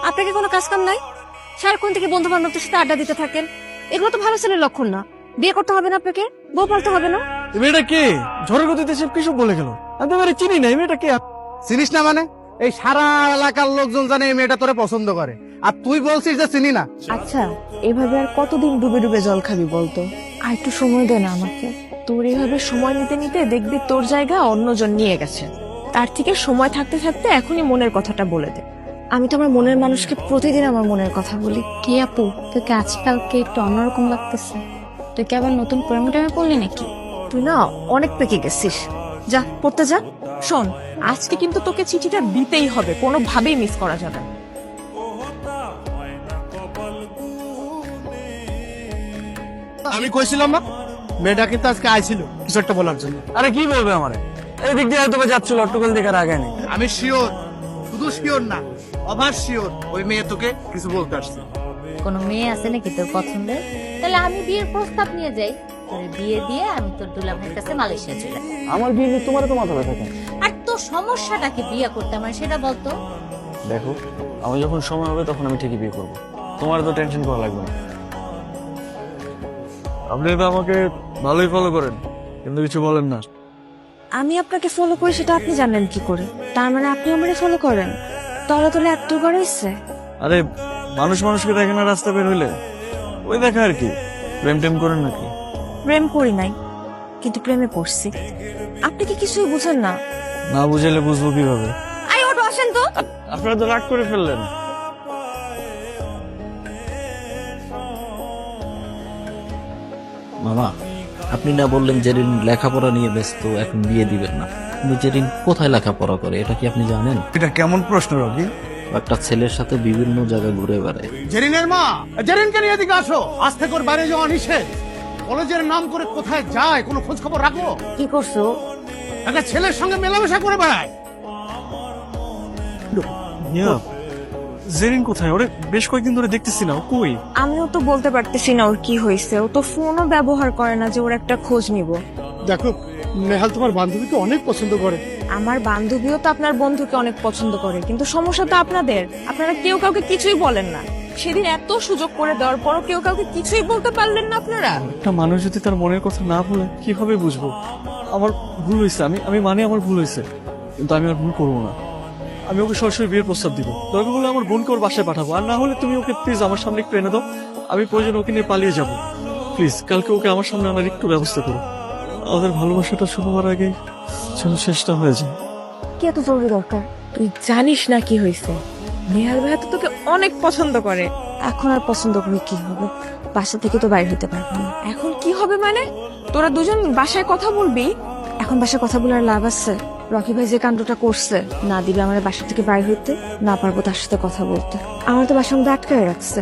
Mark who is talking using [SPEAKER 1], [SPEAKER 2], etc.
[SPEAKER 1] আপনাকে কোনো কাজ কাম নাই? সারাক্ষণ থেকে বন্ধু বান্ধবদের সাথে আড্ডা দিতে থাকেন, এগুলো তো ভালো ছেলের লক্ষণ না। বিয়ে করতে হবে না আপনাকে, বউ পালতে হবে না।
[SPEAKER 2] এই মেয়েটা কে? ঝড়ের গতিতে সব কিছু বলে গেল। আমি তো মেয়েটা চিনি না। এই মেয়েটা কে?
[SPEAKER 3] চিনিস না মানে? এই সারা এলাকার লোকজন জানে এই মেয়েটা তোরে পছন্দ করে, আর তুই বলছিস যে চিনি না।
[SPEAKER 1] আচ্ছা, এভাবে আর কতদিন ডুবে ডুবে জল খাবি বলতো? আর একটু সময় দে না আমাকে। তোর এইভাবে সময় নিতে নিতে দেখবি তোর জায়গা অন্যজন নিয়ে গেছে। তার থেকে সময় থাকতে থাকতে এখনই মনের কথাটা বলে দে। আমি তো আমার মনের মানুষকে প্রতিদিন আমার মনের কথা বলি।
[SPEAKER 4] কি আপু, তোকে আজকালকে একটু অন্যরকম লাগতেছে। তুই কি আবার নতুন প্রেমে টেমে পড়লি নাকি?
[SPEAKER 1] তুই না অনেক পেকে গেছিস। যা পড়তে যা। শোন, আজকে কিন্তু তোকে চিঠিটা দিতেই হবে, কোনোভাবেই মিস করা যাবে না।
[SPEAKER 3] আমি কইছিলাম না মেয়েটা কিন্তু আজকে আইছিল কিছু একটা বলার জন্য।
[SPEAKER 2] আরে কি বলবে আমারে? এই দিক দিয়ে হয়তো যাচ্ছিল, অট্টকল দেখার আগে নেই।
[SPEAKER 3] আমি শিওর, শুধু শিওর না, অভার শিওর ওই মেয়ে তোকে কিছু বলতে আসছে।
[SPEAKER 4] কোনো মেয়ে আছে নাকি তোর পছন্দের? তাহলে আমি বিয়ের প্রস্তাব নিয়ে যাই, তোর বিয়ে দিয়ে আমি তোর দুলাভাইয়ের কাছে মালয়েশিয়া চলে যাই।
[SPEAKER 2] আমার বিয়ে নিয়ে তোমার তো মাথা ব্যথা কেন?
[SPEAKER 4] আর তোর সমস্যাটা কি বিয়ে করতে আমার, সেটা বলতো।
[SPEAKER 2] দেখো, আমি যখন সময় হবে তখন আমি ঠিকই বিয়ে করবো। তোমার তো টেনশন করা লাগবে না। আপনি তো আমাকে ভালোই ফলো করেন, কিন্তু কিছু বলেন না।
[SPEAKER 1] আমি আপনাকে ফলো করি সেটা আপনি জানেন কি করে? তার মানে আপনি আমারে ফলো করেন? তলে তলে এত করে ইচ্ছে।
[SPEAKER 2] আরে মানুষ মানুষকে দেখে না রাস্তা বের হইলে? ওই দেখা আর কি। প্রেম টেম করেন নাকি?
[SPEAKER 1] প্রেম করি নাই, কিন্তু প্রেমে পড়ছি। আপনি কি কিছুই বুঝেন না?
[SPEAKER 2] না বুঝাইলে বুঝবো কিভাবে?
[SPEAKER 1] আই ওটো আসেন তো।
[SPEAKER 2] আপনারা তো রাগ করে ফেললেন।
[SPEAKER 5] মামা, আপনি না বললেন জেরিন লেখাপড়া নিয়ে ব্যস্ত, এখন বিয়ে দিবেন না। কিন্তু জেরিন কোথায় লেখাপড়া করে এটা কি আপনি জানেন?
[SPEAKER 3] এটা কেমন প্রশ্ন রবি?
[SPEAKER 5] একটা ছেলের সাথে বিভিন্ন জায়গায় ঘুরে বেড়ায়।
[SPEAKER 3] জেরিনের মা, জেরিনকে নিয়ে এদিকে আসো। আজ থেকে ওর বাইরে যাওয়া নিষেধ। কলেজের নাম করে কোথায় যায় কোনো খোঁজ খবর রাখো?
[SPEAKER 1] কি করছো?
[SPEAKER 3] একটা ছেলের সঙ্গে মেলামেশা করে বেড়ায়।
[SPEAKER 2] জেরিন কোথায়? ওরে বেশ কয়েকদিন ধরে দেখতেছি না। ও কই?
[SPEAKER 1] আমিও তো বলতে পারতেছি না ওর কি হয়েছে। ও তো ফোনও ব্যবহার করে না যে ওর একটা খোঁজ নিব।
[SPEAKER 3] দেখো, নেহাল তোমার বান্ধবীকে অনেক পছন্দ করে।
[SPEAKER 1] আমার বান্ধবীও তো আপনার বন্ধুকে অনেক পছন্দ করে, কিন্তু সমস্যা তো আপনাদের। আপনারা কেউ কাউকে কিছুই বলেন না। সেদিন এত সুযোগ করে দেওয়ার পরও কেউ কাউকে কিছুই বলতে পারলেন না আপনারা।
[SPEAKER 2] একটা মানুষ যদি তার মনের কথা না বলে কিভাবে বুঝবো? আমার ভুল হয়েছে, আমি মানে আমার ভুল হয়েছে, কিন্তু আমি আর ভুল করবো না। আমি ওকে সরাসরি বিয়ের প্রস্তাব দিব। দরকার হলে আমার বোনকে ওর বাসায় পাঠাবো, আর না হলে তুমি ওকে প্লিজ আমার সামনে একটু এনে দাও। আমি প্রয়োজন ওকে নিয়ে পালিয়ে যাব। প্লিজ কালকে ওকে আমার সামনে আনার একটু ব্যবস্থা করো। আমাদের ভালোবাসাটা শুরু হওয়ার আগে যেন শেষটা হয়ে যায়।
[SPEAKER 1] কি এত জরুরি দরকার? তুই জানিস না কি হয়েছে? নেহাল ভাইয়া তো তোকে অনেক পছন্দ করে। এখন আর পছন্দ করে কি হবে? বাসা থেকে তো বাইরে হতে পারবো না। এখন কি হবে মানে? তোরা দুজন বাসায় কথা বলবি? এখন বাসায় কথা বলার লাভ আছে? রকি ভাই যে কাণ্ডটা করছে, না দিবে আমার বাসা থেকে বাইরে হইতে, না পারবো তার সাথে কথা বলতে। আমার তো বাসার মধ্যে আটকায় রাখছে।